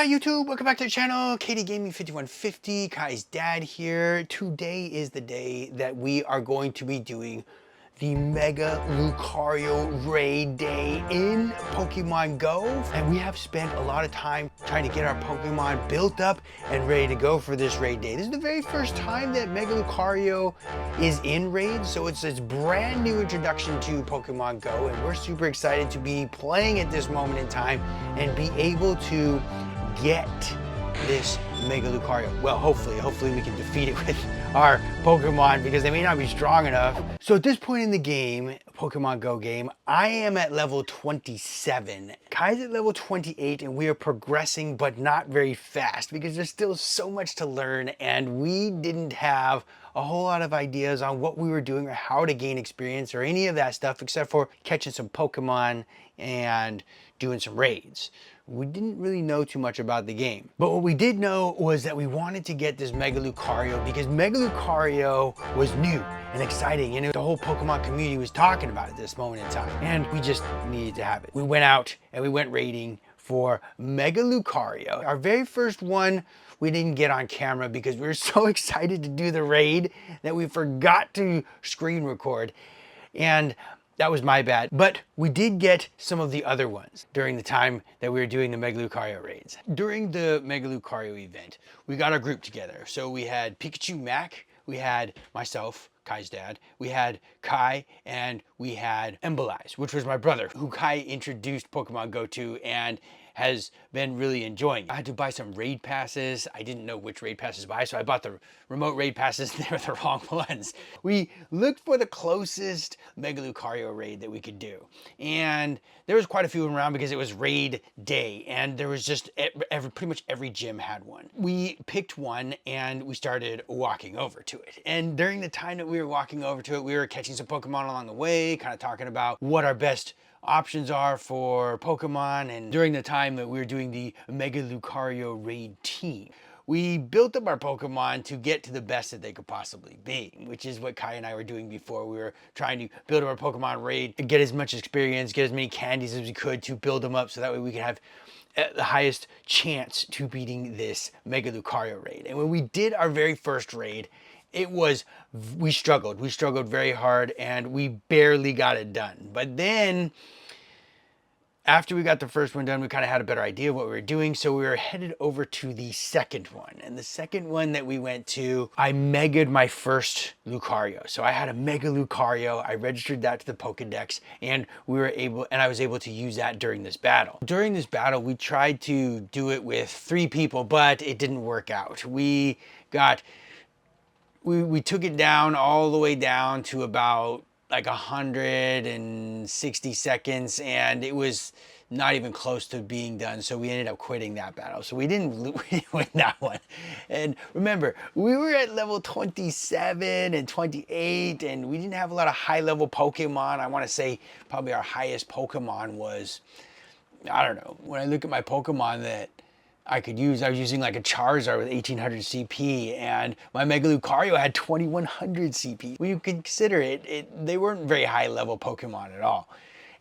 Alright YouTube, welcome back to the channel. Katie Gaming 5150, Kai's dad here. Today is the day that we are going to be doing the Mega Lucario Raid Day in Pokemon Go. And we have spent a lot of time trying to get our Pokemon built up and ready to go for this raid day. This is the very first time that Mega Lucario is in raids, so it's this brand new introduction to Pokemon Go, and we're super excited to be playing at this moment in time and be able to get this Mega Lucario. Well, hopefully we can defeat it with our Pokemon because they may not be strong enough. So at this point in the game, Pokemon Go game, I am at level 27. Kai's at level 28 and we are progressing, but not very fast because there's still so much to learn and we didn't have a whole lot of ideas on what we were doing or how to gain experience or any of that stuff except for catching some Pokemon and doing some raids. We didn't really know too much about the game. But what we did know was that we wanted to get this Mega Lucario because Mega Lucario was new and exciting and the whole Pokemon community was talking about it at this moment in time. And we just needed to have it. We went out and we went raiding for Mega Lucario. Our very first one we didn't get on camera because we were so excited to do the raid that we forgot to screen record. And that was my bad, but we did get some of the other ones during the time that we were doing the Mega Lucario raids. During the Mega Lucario event, we got our group together. So we had Pikachu Mac, we had myself, Kai's dad, we had Kai, and we had M.L.R.T, which was my brother, who Kai introduced Pokemon Go to and has been really enjoying. I had to buy some raid passes. I didn't know which raid passes to buy, so I bought the remote raid passes and they were the wrong ones. We looked for the closest Mega Lucario raid that we could do. And there was quite a few around because it was raid day and there was just pretty much every gym had one. We picked one and we started walking over to it. And during the time that we were walking over to it, we were catching some Pokemon along the way, kind of talking about what our best options are for Pokemon. And during the time that we were doing the Mega Lucario Raid Team, we built up our Pokemon to get to the best that they could possibly be, which is what Kai and I were doing before. We were trying to build up our Pokemon raid, get as much experience, get as many candies as we could to build them up so that way we could have the highest chance to beating this Mega Lucario raid. And when we did our very first raid, we struggled very hard and we barely got it done. But then after we got the first one done, we kind of had a better idea of what we were doing. So we were headed over to the second one. And the second one that we went to, I megaed my first Lucario. So I had a Mega Lucario. I registered that to the Pokedex and I was able to use that during this battle. During this battle, we tried to do it with 3 people, but it didn't work out. We took it down all the way down to about like 160 seconds and it was not even close to being done. So we ended up quitting that battle. So we didn't win that one. And remember, we were at level 27 and 28 and we didn't have a lot of high level Pokemon. I want to say probably our highest Pokemon was, I don't know, when I look at my Pokemon that I could use, I was using like a Charizard with 1800 CP and my Mega Lucario had 2100 CP. When you consider it, they weren't very high level Pokemon at all.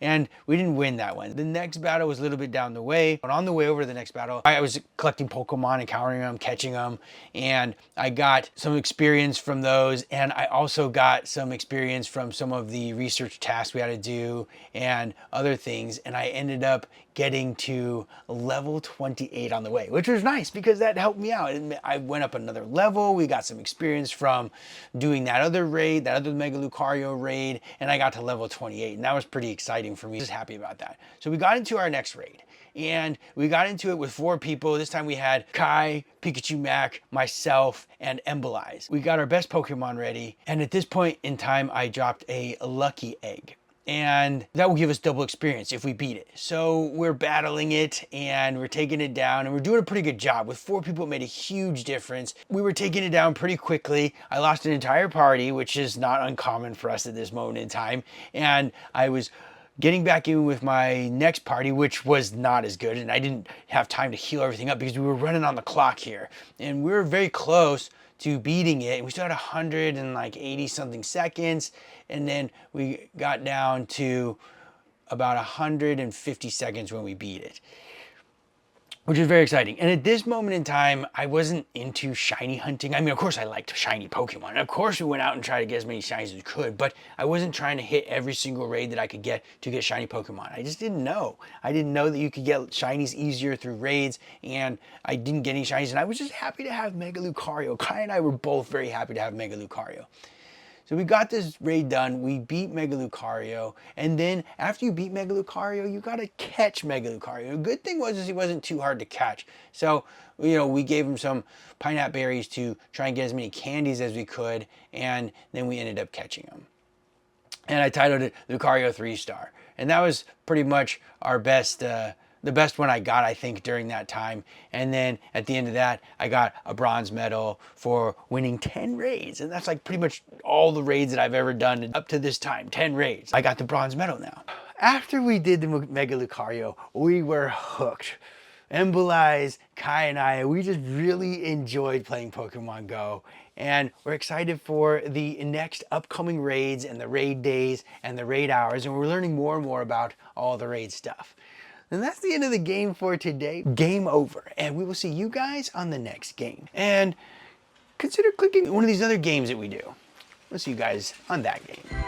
And we didn't win that one. The next battle was a little bit down the way. But on the way over to the next battle, I was collecting Pokemon, encountering them, catching them. And I got some experience from those. And I also got some experience from some of the research tasks we had to do and other things. And I ended up getting to level 28 on the way, which was nice because that helped me out. And I went up another level. We got some experience from doing that other raid, that other Mega Lucario raid. And I got to level 28. And that was pretty exciting for me. I was happy about that. So we got into our next raid and we got into it with 4 people. This time we had Kai, Pikachu Mac, myself, and M.L.R.T. We got our best Pokemon ready. And at this point in time, I dropped a lucky egg. And that will give us double experience if we beat it. So we're battling it and we're taking it down and we're doing a pretty good job. With 4 people, it made a huge difference. We were taking it down pretty quickly. I lost an entire party, which is not uncommon for us at this moment in time. And I was getting back in with my next party, which was not as good. And I didn't have time to heal everything up because we were running on the clock here. And we were very close to beating it. We still had 180 something seconds. And then we got down to about 150 seconds when we beat it. which is very exciting. And at this moment in time, I wasn't into shiny hunting. I mean, of course I liked shiny Pokemon. Of course we went out and tried to get as many shinies as we could, but I wasn't trying to hit every single raid that I could get to get shiny Pokemon. I just didn't know. I didn't know that you could get shinies easier through raids, and I didn't get any shinies, and I was just happy to have Mega Lucario. Kai and I were both very happy to have Mega Lucario. So we got this raid done, we beat Mega Lucario, and then after you beat Mega Lucario, you gotta catch Mega Lucario. The good thing was he wasn't too hard to catch. So, you know, we gave him some pineapple berries to try and get as many candies as we could, and then we ended up catching him. And I titled it Lucario 3-star. And that was pretty much our best, the best one I got, I think, during that time. And then at the end of that, I got a bronze medal for winning 10 raids. And that's like pretty much all the raids that I've ever done up to this time, 10 raids. I got the bronze medal now. After we did the Mega Lucario, we were hooked. M.L.R.T, Kai and I, we just really enjoyed playing Pokemon Go. And we're excited for the next upcoming raids and the raid days and the raid hours. And we're learning more and more about all the raid stuff. And that's the end of the game for today. Game over. And we will see you guys on the next game. And consider clicking one of these other games that we do. We'll see you guys on that game.